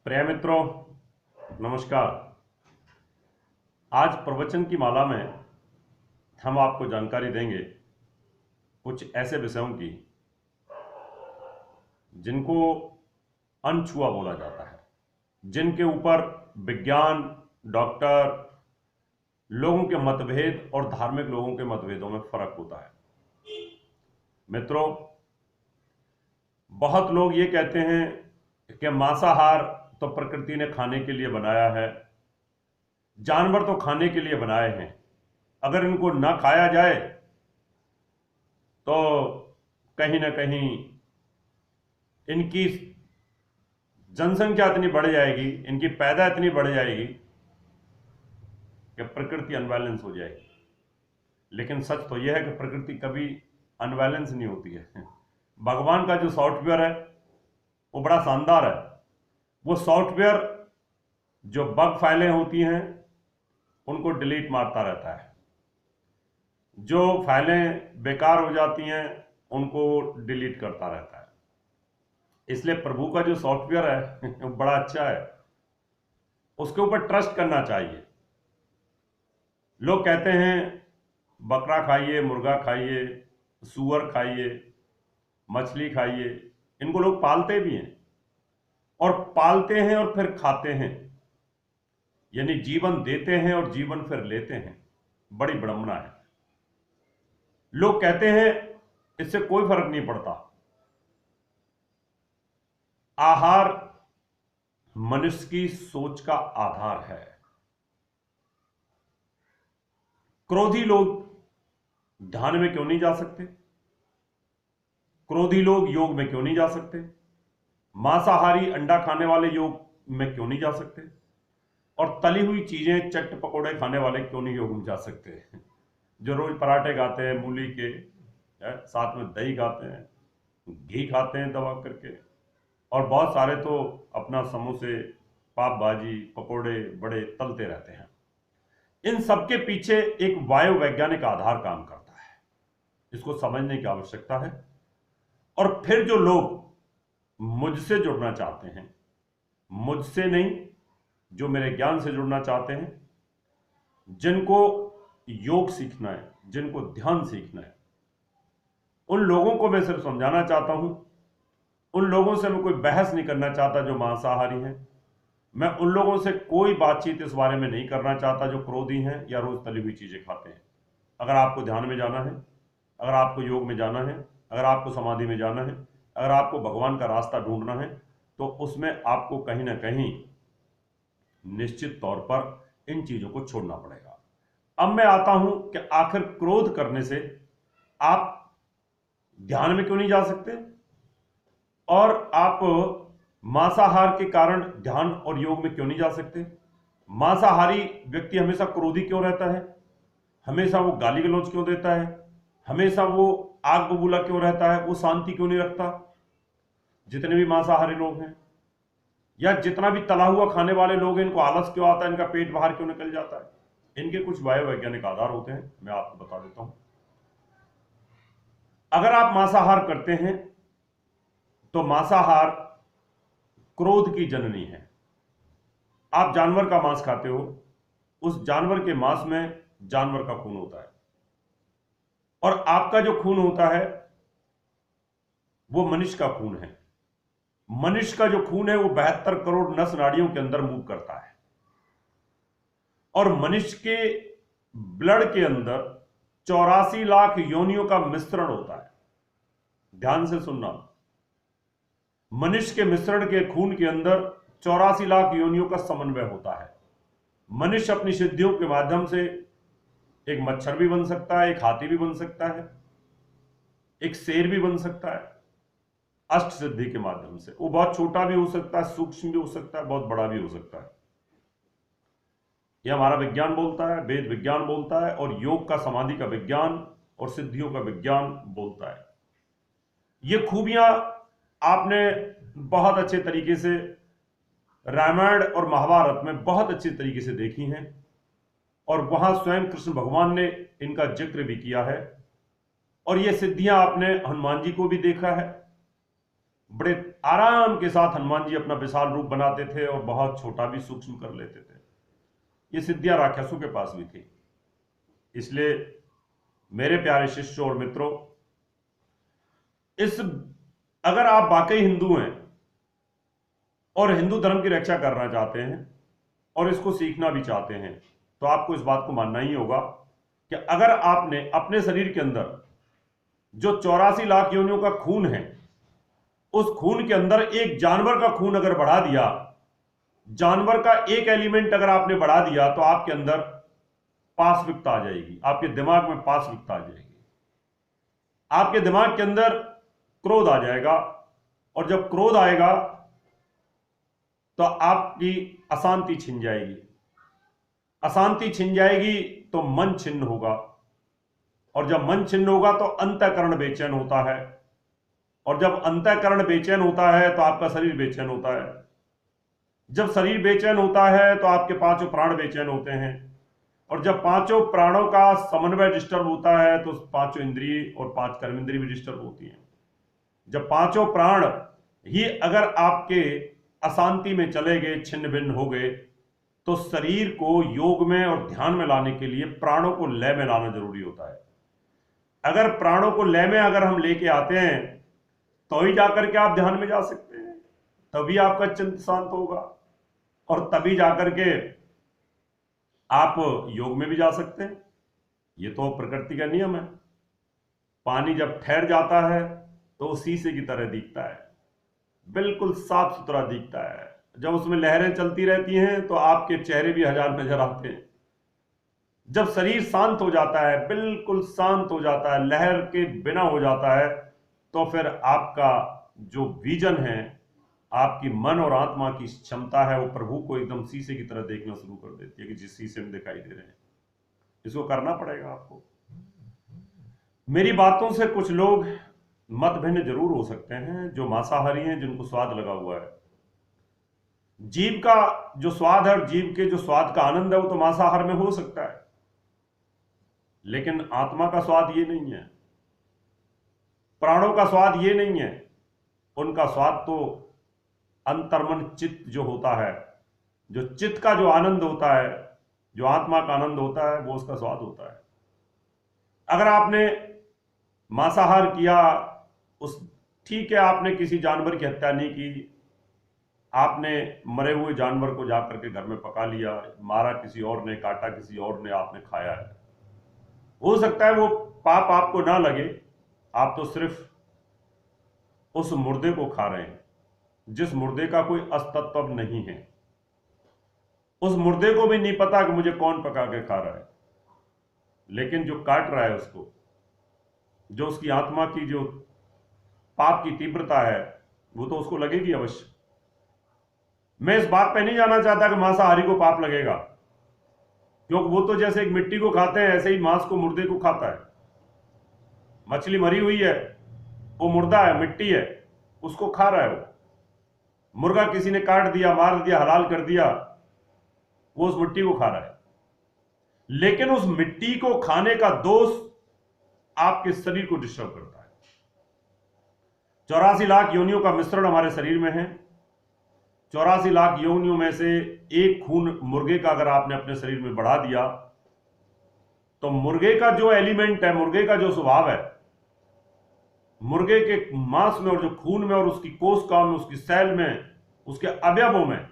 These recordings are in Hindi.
प्रिय मित्रों, नमस्कार। आज प्रवचन की माला में हम आपको जानकारी देंगे कुछ ऐसे विषयों की जिनको अनछुआ बोला जाता है, जिनके ऊपर विज्ञान, डॉक्टर, लोगों के मतभेद और धार्मिक लोगों के मतभेदों में फर्क होता है। मित्रों, बहुत लोग ये कहते हैं कि मांसाहार तो प्रकृति ने खाने के लिए बनाया है, जानवर तो खाने के लिए बनाए हैं, अगर इनको ना खाया जाए तो कहीं ना कहीं इनकी जनसंख्या इतनी बढ़ जाएगी, इनकी पैदा इतनी बढ़ जाएगी कि प्रकृति अनबैलेंस हो जाएगी। लेकिन सच तो यह है कि प्रकृति कभी अनबैलेंस नहीं होती है। भगवान का जो सॉफ्टवेयर है वो बड़ा शानदार है। वो सॉफ्टवेयर जो बग फाइलें होती हैं उनको डिलीट मारता रहता है, जो फाइलें बेकार हो जाती हैं उनको डिलीट करता रहता है। इसलिए प्रभु का जो सॉफ्टवेयर है वो बड़ा अच्छा है, उसके ऊपर ट्रस्ट करना चाहिए। लोग कहते हैं बकरा खाइए, मुर्गा खाइए, सूअर खाइए, मछली खाइए। इनको लोग पालते भी हैं और पालते हैं और फिर खाते हैं, यानी जीवन देते हैं और जीवन फिर लेते हैं। बड़ी विडंबना है। लोग कहते हैं इससे कोई फर्क नहीं पड़ता। आहार मनुष्य की सोच का आधार है। क्रोधी लोग ध्यान में क्यों नहीं जा सकते? क्रोधी लोग योग में क्यों नहीं जा सकते? मांसाहारी अंडा खाने वाले योग में क्यों नहीं जा सकते? और तली हुई चीजें, चट पकोड़े खाने वाले क्यों नहीं योग में जा सकते? जो रोज पराठे खाते हैं मूली के, साथ में दही खाते हैं, घी खाते हैं दबा करके, और बहुत सारे तो अपना समोसे, पाव भाजी, पकोड़े बड़े तलते रहते हैं। इन सबके पीछे एक वायुवैज्ञानिक आधार काम करता है, इसको समझने की आवश्यकता है। और फिर जो लोग मुझसे जुड़ना चाहते हैं, मुझसे नहीं, जो मेरे ज्ञान से जुड़ना चाहते हैं, जिनको योग सीखना है, जिनको ध्यान सीखना है, उन लोगों को मैं सिर्फ समझाना चाहता हूं। उन लोगों से मैं कोई बहस नहीं करना चाहता जो मांसाहारी हैं। मैं उन लोगों से कोई बातचीत इस बारे में नहीं करना चाहता जो क्रोधी हैं या रोज तली हुई चीजें खाते हैं। अगर आपको ध्यान में जाना है, अगर आपको योग में जाना है, अगर आपको समाधि में जाना है, अगर आपको भगवान का रास्ता ढूंढना है, तो उसमें आपको कहीं ना कहीं निश्चित तौर पर इन चीजों को छोड़ना पड़ेगा। अब मैं आता हूं कि आखिर क्रोध करने से आप ध्यान में क्यों नहीं जा सकते, और आप मांसाहार के कारण ध्यान और योग में क्यों नहीं जा सकते? मांसाहारी व्यक्ति हमेशा क्रोधी क्यों रहता है? हमेशा वो गाली गलौज क्यों देता है? हमेशा वो आग बबूला क्यों रहता है? वो शांति क्यों नहीं रखता? जितने भी मांसाहारी लोग हैं या जितना भी तला हुआ खाने वाले लोग हैं, इनको आलस क्यों आता है? इनका पेट बाहर क्यों निकल जाता है? इनके कुछ वायुवैज्ञानिक आधार होते हैं, मैं आपको बता देता हूं। अगर आप मांसाहार करते हैं तो मांसाहार क्रोध की जननी है। आप जानवर का मांस खाते हो, उस जानवर के मांस में जानवर का खून होता है, और आपका जो खून होता है वो मनुष्य का खून है। मनुष्य का जो खून है वो 72 करोड़ नस नाड़ियों के अंदर मूव करता है, और मनुष्य के ब्लड के अंदर 84 लाख योनियों का मिश्रण होता है। ध्यान से सुनना, मनुष्य के मिश्रण के खून के अंदर 84 लाख योनियों का समन्वय होता है। मनुष्य अपनी सिद्धियों के माध्यम से एक मच्छर भी बन सकता है, एक हाथी भी बन सकता है, एक शेर भी बन सकता है, अष्ट सिद्धि के माध्यम से। वो बहुत छोटा भी हो सकता है, सूक्ष्म भी हो सकता है, बहुत बड़ा भी हो सकता है। यह हमारा विज्ञान बोलता है, वेद विज्ञान बोलता है, और योग का, समाधि का विज्ञान और सिद्धियों का विज्ञान बोलता है। ये खूबियां आपने बहुत अच्छे तरीके से रामायण और महाभारत में बहुत अच्छे तरीके से देखी हैं, और वहां स्वयं कृष्ण भगवान ने इनका जिक्र भी किया है। और ये सिद्धियां आपने हनुमान जी को भी देखा है, बड़े आराम के साथ हनुमान जी अपना विशाल रूप बनाते थे और बहुत छोटा भी सूक्ष्म कर लेते थे। ये सिद्धियां राक्षसों के पास भी थी। इसलिए मेरे प्यारे शिष्यों और मित्रों, अगर आप वाकई हिंदू हैं और हिंदू धर्म की रक्षा करना चाहते हैं और इसको सीखना भी चाहते हैं, तो आपको इस बात को मानना ही होगा कि अगर आपने अपने शरीर के अंदर जो 84 लाख योनियों का खून है, उस खून के अंदर एक जानवर का खून अगर बढ़ा दिया, जानवर का एक एलिमेंट अगर आपने बढ़ा दिया, तो आपके अंदर पाशविकता आ जाएगी, आपके दिमाग में पाशविकता आ जाएगी, आपके दिमाग के अंदर क्रोध आ जाएगा। और जब क्रोध आएगा तो आपकी अशांति छिन जाएगी, अशांति छिन जाएगी तो मन छिन्न होगा, और जब मन छिन्न होगा तो अंतःकरण बेचैन होता है, और जब अंतःकरण बेचैन होता है तो आपका शरीर बेचैन होता है। जब शरीर बेचैन होता है तो आपके पांचों प्राण बेचैन होते हैं, और जब पांचों प्राणों का समन्वय डिस्टर्ब होता है तो पांचों इंद्रिय और 5 कर्मेंद्रिय भी डिस्टर्ब होती हैं। जब पांचों प्राण ही अगर आपके अशांति में चले गए, छिन्न भिन्न हो गए, तो शरीर को योग में और ध्यान में लाने के लिए प्राणों को लय में लाना जरूरी होता है। अगर प्राणों को लय में अगर हम लेके आते हैं तो ही जाकर के आप ध्यान में जा सकते हैं, तभी आपका चित्त शांत होगा, और तभी जाकर के आप योग में भी जा सकते हैं। ये तो प्रकृति का नियम है। पानी जब ठहर जाता है तो शीशे की तरह दिखता है, बिल्कुल साफ सुथरा दिखता है। जब उसमें लहरें चलती रहती हैं तो आपके चेहरे भी हजार नजर आते हैं। जब शरीर शांत हो जाता है, बिल्कुल शांत हो जाता है, लहर के बिना हो जाता है, तो फिर आपका जो विजन है, आपकी मन और आत्मा की क्षमता है, वो प्रभु को एकदम शीशे की तरह देखना शुरू कर देती है कि जिस शीशे में दिखाई दे रहे हैं। इसको करना पड़ेगा आपको। मेरी बातों से कुछ लोग मत भिन्न जरूर हो सकते हैं, जो मांसाहारी हैं, जिनको स्वाद लगा हुआ है। जीव का जो स्वाद है और जीव के जो स्वाद का आनंद है वो तो मांसाहार में हो सकता है, लेकिन आत्मा का स्वाद ये नहीं है, प्राणों का स्वाद ये नहीं है। उनका स्वाद तो अंतर्मन चित्त जो होता है, जो चित्त का जो आनंद होता है, जो आत्मा का आनंद होता है, वो उसका स्वाद होता है। अगर आपने मांसाहार किया, उस ठीक है, आपने किसी जानवर की हत्या नहीं की, आपने मरे हुए जानवर को जाकर के घर में पका लिया, मारा किसी और ने, काटा किसी और ने, आपने खाया है। हो सकता है वो पाप आपको ना लगे, आप तो सिर्फ उस मुर्दे को खा रहे हैं जिस मुर्दे का कोई अस्तित्व नहीं है। उस मुर्दे को भी नहीं पता कि मुझे कौन पका के खा रहा है, लेकिन जो काट रहा है उसको, जो उसकी आत्मा की जो पाप की तीव्रता है, वो तो उसको लगेगी अवश्य। मैं इस बात पे नहीं जाना चाहता कि मांसाहारी को पाप लगेगा, क्योंकि वो तो जैसे एक मिट्टी को खाते हैं, ऐसे ही मांस को, मुर्दे को खाता है। मछली मरी हुई है, वो मुर्दा है, मिट्टी है, उसको खा रहा है वो। मुर्गा किसी ने काट दिया, मार दिया, हलाल कर दिया, वो उस मिट्टी को खा रहा है। लेकिन उस मिट्टी को खाने का दोष आपके शरीर को डिस्टर्ब करता है। 84 लाख योनियों का मिश्रण हमारे शरीर में है। 84 लाख योनियों में से एक खून मुर्गे का अगर आपने अपने शरीर में बढ़ा दिया, तो मुर्गे का जो एलिमेंट है, मुर्गे का जो स्वभाव है, मुर्गे के मांस में और जो खून में और उसकी कोशिका में, उसकी सेल में, उसके अवयवों में,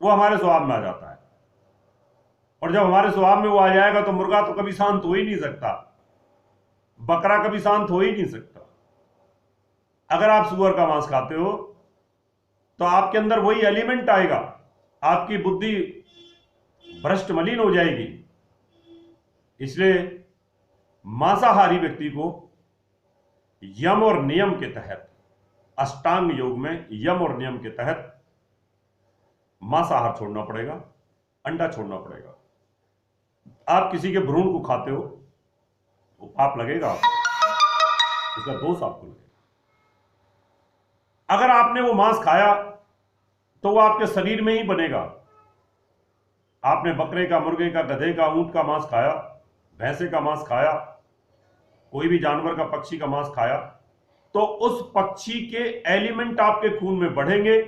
वो हमारे स्वभाव में आ जाता है। और जब हमारे स्वभाव में वो आ जाएगा तो मुर्गा तो कभी शांत हो ही नहीं सकता, बकरा कभी शांत हो ही नहीं सकता। अगर आप सुअर का मांस खाते हो तो आपके अंदर वही एलिमेंट आएगा, आपकी बुद्धि भ्रष्ट मलिन हो जाएगी। इसलिए मांसाहारी व्यक्ति को यम और नियम के तहत, अष्टांग योग में यम और नियम के तहत मांसाहार छोड़ना पड़ेगा, अंडा छोड़ना पड़ेगा। आप किसी के भ्रूण को खाते हो, वो पाप लगेगा आपको, उसका दोष आपको लगेगा। अगर आपने वो मांस खाया तो वो आपके शरीर में ही बनेगा। आपने बकरे का, मुर्गे का, गधे का, ऊंट का मांस खाया, भैंसे का मांस खाया, कोई भी जानवर का, पक्षी का मांस खाया, तो उस पक्षी के एलिमेंट आपके खून में बढ़ेंगे,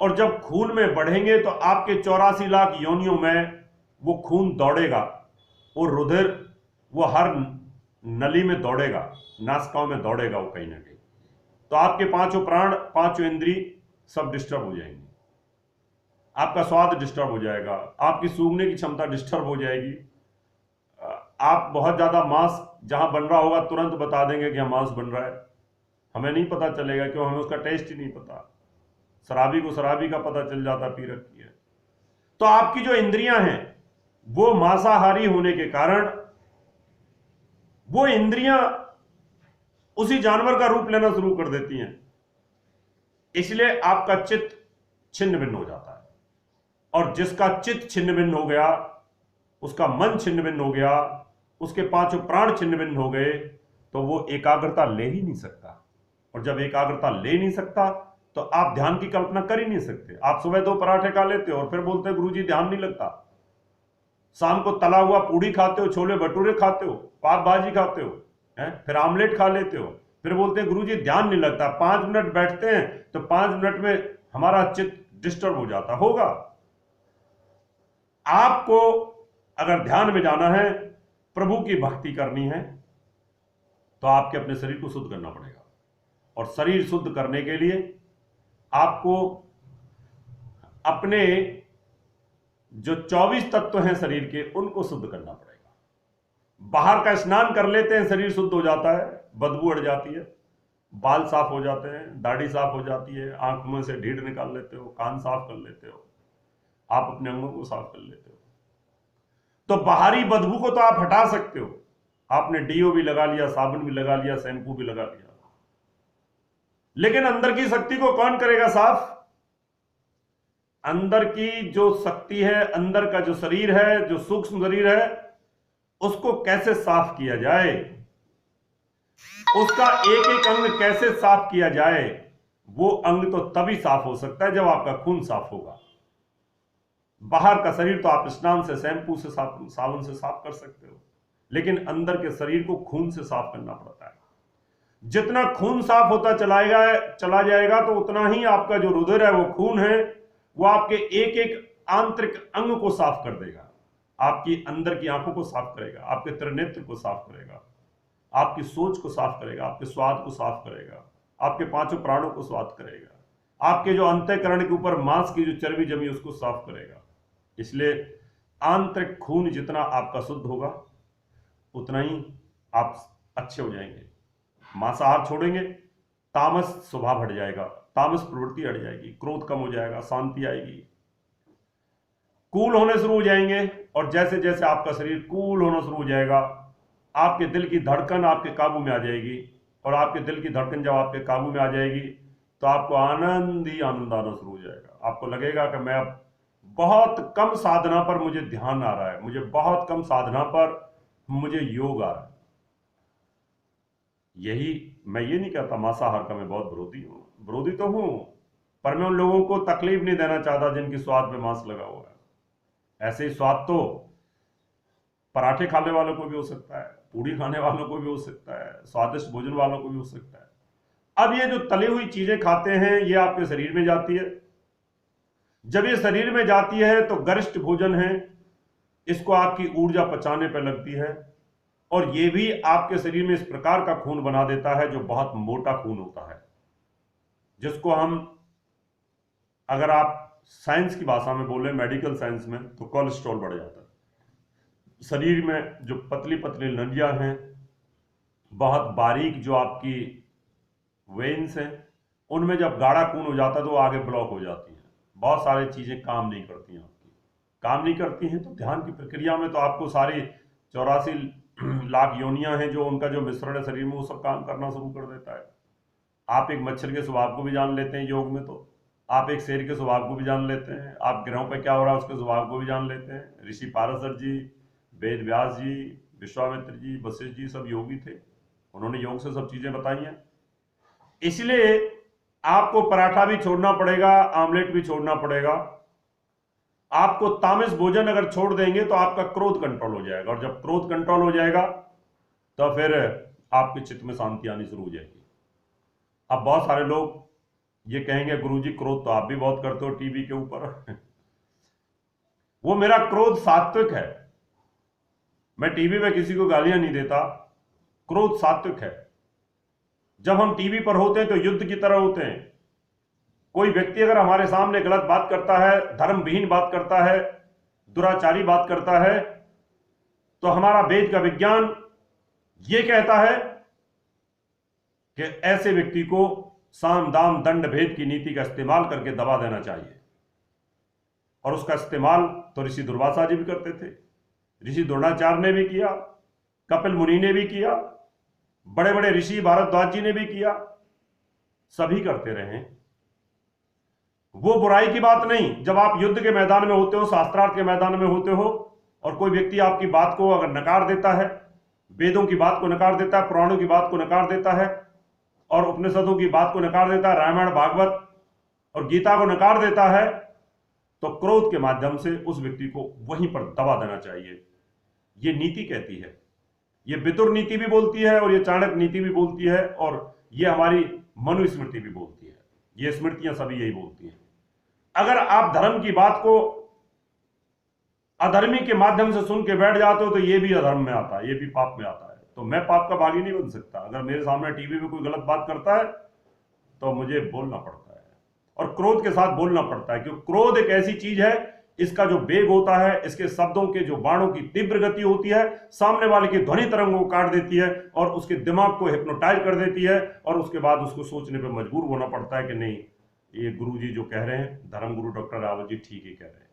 और जब खून में बढ़ेंगे तो आपके 84 लाख योनियों में वो खून दौड़ेगा, वो रुधिर वो हर नली में दौड़ेगा, नासिकाओं में दौड़ेगा वो कहीं ना कहीं। तो आपके पांचों प्राण, पांचों इंद्री सब डिस्टर्ब हो जाएंगी, आपका स्वाद डिस्टर्ब हो जाएगा, आपकी सूंघने की क्षमता डिस्टर्ब हो जाएगी। आप बहुत ज्यादा मांस जहां बन रहा होगा तुरंत बता देंगे कि यहां मांस बन रहा है, हमें नहीं पता चलेगा, क्यों, हमें उसका टेस्ट ही नहीं पता। शराबी को शराबी का पता चल जाता पी रखी है। तो आपकी जो इंद्रियां हैं वो मांसाहारी होने के कारण वो इंद्रियां उसी जानवर का रूप लेना शुरू कर देती हैं, इसलिए आपका चित्त छिन्न भिन्न हो जाता है। और जिसका चित्त छिन्न भिन्न हो गया, उसका मन छिन्न भिन्न हो गया, उसके पांचों प्राण छिन्न भिन्न हो गए, तो वो एकाग्रता ले ही नहीं सकता। और जब एकाग्रता ले नहीं सकता तो आप ध्यान की कल्पना कर ही नहीं सकते। आप सुबह 2 पराठे खा लेते हो और फिर बोलते हो गुरुजी ध्यान नहीं लगता। शाम को तला हुआ पूड़ी खाते हो, छोले भटूरे खाते हो, पाव भाजी खाते हो, फिर आमलेट खा लेते हो, फिर बोलते हैं गुरुजी ध्यान नहीं लगता। 5 मिनट बैठते हैं तो 5 मिनट में हमारा चित्त डिस्टर्ब हो जाता होगा। आपको अगर ध्यान में जाना है, प्रभु की भक्ति करनी है, तो आपके अपने शरीर को शुद्ध करना पड़ेगा। और शरीर शुद्ध करने के लिए आपको अपने जो 24 तत्व हैं शरीर के, उनको शुद्ध करना पड़ेगा। बाहर का स्नान कर लेते हैं, शरीर शुद्ध हो जाता है, बदबू हट जाती है, बाल साफ हो जाते हैं, दाढ़ी साफ हो जाती है, आंख में से ढीढ़ निकाल लेते हो, कान साफ कर लेते हो, आप अपने अंगों को साफ कर लेते हो। तो बाहरी बदबू को तो आप हटा सकते हो, आपने डीओ भी लगा लिया, साबुन भी लगा लिया, शैम्पू भी लगा लिया, लेकिन अंदर की शक्ति को कौन करेगा साफ? अंदर की जो शक्ति है, अंदर का जो शरीर है, जो सूक्ष्म शरीर है, उसको कैसे साफ किया जाए, उसका एक एक अंग कैसे साफ किया जाए, वो अंग तो तभी साफ हो सकता है जब आपका खून साफ होगा। बाहर का शरीर तो आप स्नान से, शैम्पू से, साबुन से साफ कर सकते हो, लेकिन अंदर के शरीर को खून से साफ करना पड़ता है। जितना खून साफ होता चला जाएगा तो उतना ही आपका जो रुधिर है, वो खून है, वो आपके एक एक आंतरिक अंग को साफ कर देगा, आपकी अंदर की आंखों को साफ करेगा, आपके त्रिनेत्र को साफ करेगा, आपकी सोच को साफ करेगा, आपके स्वाद को साफ करेगा, आपके पांचों प्राणों को साफ करेगा, आपके जो अंतःकरण के ऊपर मांस की जो चर्बी जमी उसको साफ करेगा। इसलिए आंतरिक खून जितना आपका शुद्ध होगा उतना ही आप अच्छे हो जाएंगे। मांसाहार छोड़ेंगे, तामस स्वभाव हट जाएगा, तामस प्रवृत्ति हट जाएगी, क्रोध कम हो जाएगा, शांति आएगी, कूल होने शुरू हो जाएंगे। और जैसे जैसे आपका शरीर कूल होना शुरू हो जाएगा, आपके दिल की धड़कन आपके काबू में आ जाएगी। और आपके दिल की धड़कन जब आपके काबू में आ जाएगी तो आपको आनंद ही आनंद आना शुरू हो जाएगा। आपको लगेगा कि मैं अब बहुत कम साधना पर मुझे ध्यान आ रहा है, मुझे बहुत कम साधना पर मुझे योग आ रहा है। यही, मैं ये नहीं कहता मांसाहार का मैं बहुत विरोधी हूं, विरोधी तो हूं, पर मैं उन लोगों को तकलीफ नहीं देना चाहता जिनकी स्वाद में मांस लगा हुआ है। ऐसे ही स्वाद तो पराठे खाने वालों को भी हो सकता है, पूड़ी खाने वालों को भी हो सकता है, स्वादिष्ट भोजन वालों को भी हो सकता है। अब ये जो तली हुई चीजें खाते हैं, ये आपके शरीर में जाती है। जब ये शरीर में जाती है तो गरिष्ठ भोजन है, इसको आपकी ऊर्जा पचाने पर लगती है, और ये भी आपके शरीर में इस प्रकार का खून बना देता है जो बहुत मोटा खून होता है, जिसको हम, अगर आप साइंस की भाषा में बोले, मेडिकल साइंस में, तो कोलेस्ट्रॉल बढ़ जाता है। शरीर में जो पतली पतली नलियां हैं, बहुत बारीक जो आपकी वेन्स हैं, उनमें जब गाढ़ा खून हो जाता है तो आगे ब्लॉक हो जाती हैं, बहुत सारी चीजें काम नहीं करती हैं, आपकी काम नहीं करती हैं। तो ध्यान की प्रक्रिया में तो आपको सारी 84 लाख योनियां हैं, जो उनका जो मिश्रण है शरीर में, वो सब काम करना शुरू कर देता है। आप एक मच्छर के स्वभाव को भी जान लेते हैं योग में, तो आप एक शेर के स्वभाव को भी जान लेते हैं, आप ग्रहों पर क्या हो रहा है उसके स्वभाव को भी जान लेते हैं। ऋषि पाराशर जी, वेद व्यास जी, विश्वामित्र जी, वशिष्ठ जी सब योगी थे, उन्होंने योग से सब चीजें बताई हैं। इसलिए आपको पराठा भी छोड़ना पड़ेगा, आमलेट भी छोड़ना पड़ेगा। आपको तामस भोजन अगर छोड़ देंगे तो आपका क्रोध कंट्रोल हो जाएगा, और जब क्रोध कंट्रोल हो जाएगा तो फिर आपके चित्त में शांति आनी शुरू हो जाएगी। अब बहुत सारे लोग ये कहेंगे गुरुजी क्रोध तो आप भी बहुत करते हो टीवी के ऊपर। वो मेरा क्रोध सात्विक है, मैं टीवी में किसी को गालियां नहीं देता, क्रोध सात्विक है। जब हम टीवी पर होते हैं तो युद्ध की तरह होते हैं। कोई व्यक्ति अगर हमारे सामने गलत बात करता है, धर्मविहीन बात करता है, दुराचारी बात करता है, तो हमारा वेद का विज्ञान यह कहता है कि ऐसे व्यक्ति को साम दाम दंड भेद की नीति का इस्तेमाल करके दबा देना चाहिए। और उसका इस्तेमाल तो ऋषि दुर्वासा जी भी करते थे, ऋषि द्रोणाचार्य ने भी किया, कपिल मुनि ने भी किया, बड़े बड़े ऋषि भारद्वाज जी ने भी किया, सभी करते रहे। वो बुराई की बात नहीं। जब आप युद्ध के मैदान में होते हो, शास्त्रार्थ के मैदान में होते हो, और कोई व्यक्ति आपकी बात को अगर नकार देता है, वेदों की बात को नकार देता है, पुराणों की बात को नकार देता है, और उपनिषदों की बात को नकार देता है, रामायण भागवत और गीता को नकार देता है, तो क्रोध के माध्यम से उस व्यक्ति को वहीं पर दबा देना चाहिए। यह नीति कहती है, यह विदुर नीति भी बोलती है, और यह चाणक्य नीति भी बोलती है, और यह हमारी मनुस्मृति भी बोलती है। ये स्मृतियां सभी यही बोलती हैं। अगर आप धर्म की बात को अधर्मी के माध्यम से सुन के बैठ जाते हो तो यह भी अधर्म में आता है, यह भी पाप में आता है। तो मैं पाप का भागी नहीं बन सकता। अगर मेरे सामने टीवी में कोई गलत बात करता है तो मुझे बोलना पड़ता है, और क्रोध के साथ बोलना पड़ता है, क्योंकि क्रोध एक ऐसी चीज है, इसका जो वेग होता है, इसके शब्दों के जो बाणों की तीव्र गति होती है, सामने वाले की ध्वनि तरंगों को काट देती है और उसके दिमाग को हिप्नोटाइज कर देती है, और उसके बाद उसको सोचने पर मजबूर होना पड़ता है कि नहीं, ये गुरुजी जो कह रहे हैं, धर्मगुरु डॉक्टर रावल जी ठीक ही कह रहे हैं।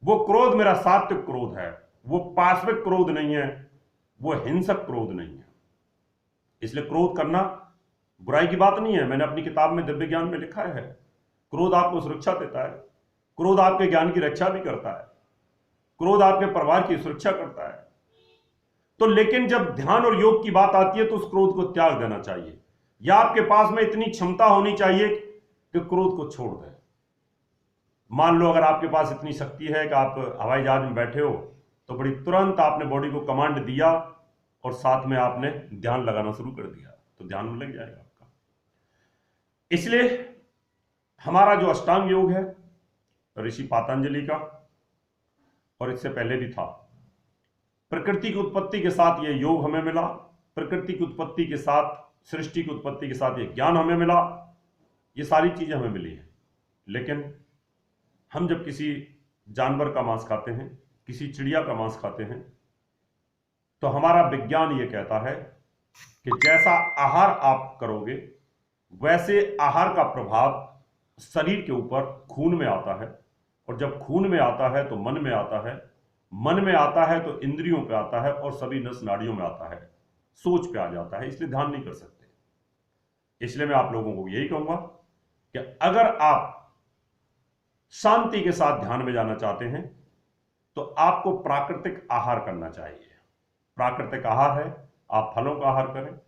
वो क्रोध मेरा सात्विक क्रोध है, वो पाशविक क्रोध नहीं है, वो हिंसक क्रोध नहीं है। इसलिए क्रोध करना बुराई की बात नहीं है। मैंने अपनी किताब में दिव्य ज्ञान में लिखा है, क्रोध आपको सुरक्षा देता है, क्रोध आपके ज्ञान की रक्षा भी करता है, क्रोध आपके परिवार की सुरक्षा करता है। तो लेकिन जब ध्यान और योग की बात आती है तो उस क्रोध को त्याग देना चाहिए, या आपके पास में इतनी क्षमता होनी चाहिए कि क्रोध को छोड़ दें। मान लो अगर आपके पास इतनी शक्ति है कि आप हवाई जहाज में बैठे हो, तो बड़ी तुरंत आपने बॉडी को कमांड दिया और साथ में आपने ध्यान लगाना शुरू कर दिया, तो ध्यान में लग जाएगा आपका। इसलिए हमारा जो अष्टांग योग है ऋषि पातंजलि का, और इससे पहले भी था, प्रकृति की उत्पत्ति के साथ ये योग हमें मिला, प्रकृति की उत्पत्ति के साथ, सृष्टि की उत्पत्ति के साथ ये ज्ञान हमें मिला, ये सारी चीजें हमें मिली हैं। लेकिन हम जब किसी जानवर का मांस खाते हैं, किसी चिड़िया का मांस खाते हैं, तो हमारा विज्ञान ये कहता है कि जैसा आहार आप करोगे वैसे आहार का प्रभाव शरीर के ऊपर खून में आता है, और जब खून में आता है तो मन में आता है, मन में आता है तो इंद्रियों पे आता है, और सभी नस नाड़ियों में आता है, सोच पे आ जाता है। इसलिए ध्यान नहीं कर सकते। इसलिए मैं आप लोगों को यही कहूंगा कि अगर आप शांति के साथ ध्यान में जाना चाहते हैं तो आपको प्राकृतिक आहार करना चाहिए। प्राकृतिक आहार है, आप फलों का आहार करें,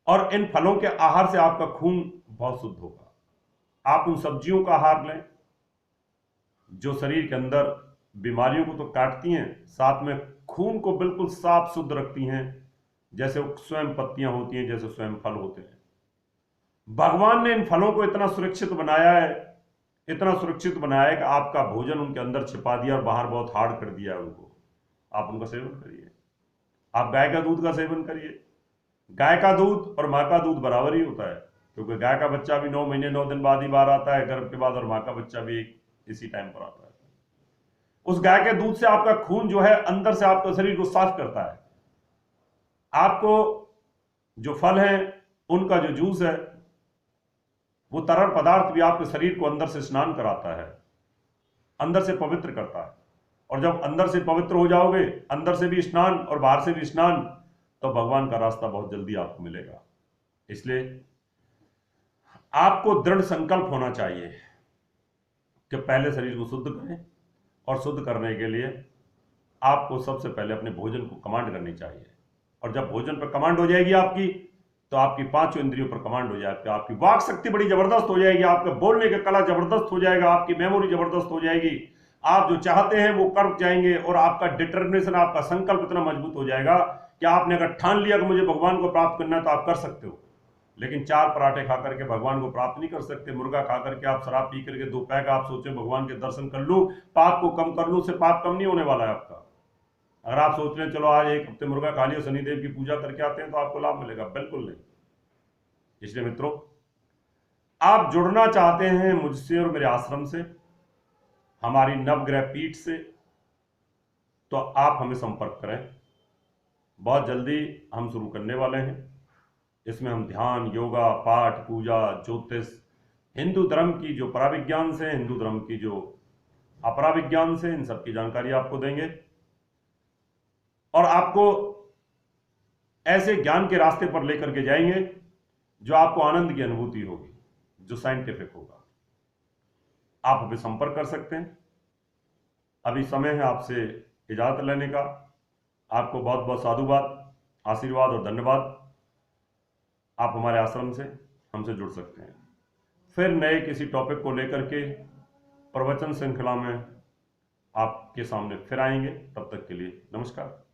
और इन फलों के आहार से आपका खून बहुत शुद्ध होगा। आप उन सब्जियों का आहार लें जो शरीर के अंदर बीमारियों को तो काटती हैं, साथ में खून को बिल्कुल साफ शुद्ध रखती हैं, जैसे स्वयं पत्तियां होती हैं, जैसे स्वयं फल होते हैं। भगवान ने इन फलों को इतना सुरक्षित बनाया है, इतना सुरक्षित बनाया है कि आपका भोजन उनके अंदर छिपा दिया और बाहर बहुत हार्ड कर दिया है उनको। आप उनका सेवन करिए, आप गाय का दूध का सेवन करिए। गाय का दूध और माँ का दूध बराबर ही होता है, क्योंकि गाय का बच्चा भी 9 महीने 9 दिन बाद ही बाहर आता है गर्भ के बाद, और माँ का बच्चा भी इसी टाइम पर आता है। उस गाय के दूध से आपका खून जो है अंदर से आपका शरीर को साफ करता है। आपको जो फल है उनका जो जूस है, वो तरल पदार्थ भी आपके शरीर को अंदर से स्नान कराता है, अंदर से पवित्र करता है। और जब अंदर से पवित्र हो जाओगे, अंदर से भी स्नान और बाहर से भी स्नान, तो भगवान का रास्ता बहुत जल्दी आपको मिलेगा। इसलिए आपको दृढ़ संकल्प होना चाहिए कि पहले शरीर को शुद्ध करें, और शुद्ध करने के लिए आपको सबसे पहले अपने भोजन को कमांड करनी चाहिए। और जब भोजन पर कमांड हो जाएगी आपकी, तो आपकी 5 इंद्रियों पर कमांड हो जाएगा, आपकी वाक शक्ति बड़ी जबरदस्त हो जाएगी, आपके बोलने का कला जबरदस्त हो जाएगा, आपकी मेमोरी जबरदस्त हो जाएगी, आप जो चाहते हैं वो कर जाएंगे, और आपका डिटर्मिनेशन, आपका संकल्प इतना मजबूत हो जाएगा कि आपने अगर ठान लिया कि मुझे भगवान को प्राप्त करना है तो आप कर सकते हो। लेकिन 4 पराठे खा करके भगवान को प्राप्त नहीं कर सकते। मुर्गा खा करके आप, शराब पी करके 2 पैग आप सोचे भगवान के दर्शन कर लूं, पाप को कम कर लूं, से पाप कम नहीं होने वाला है आपका। अगर आप सोच रहे हैं चलो आज 1 हफ्ते मुर्गा खा लिया, शनिदेव की पूजा करके आते हैं तो आपको लाभ मिलेगा, बिल्कुल नहीं। इसलिए मित्रों, आप जुड़ना चाहते हैं मुझसे और मेरे आश्रम से, हमारी नवग्रह पीठ से, तो आप हमें संपर्क करें। बहुत जल्दी हम शुरू करने वाले हैं। इसमें हम ध्यान, योगा, पाठ, पूजा, ज्योतिष, हिंदू धर्म की जो पराविज्ञान से, हिंदू धर्म की जो अपराविज्ञान से, इन सब की जानकारी आपको देंगे और आपको ऐसे ज्ञान के रास्ते पर लेकर के जाएंगे जो आपको आनंद की अनुभूति होगी, जो साइंटिफिक होगा। आप हमें संपर्क कर सकते हैं। अभी समय है आपसे इजाजत लेने का। आपको बहुत बहुत साधुवाद, आशीर्वाद और धन्यवाद। आप हमारे आश्रम से हमसे जुड़ सकते हैं। फिर नए किसी टॉपिक को लेकर के प्रवचन श्रृंखला में आपके सामने फिर आएंगे। तब तक के लिए नमस्कार।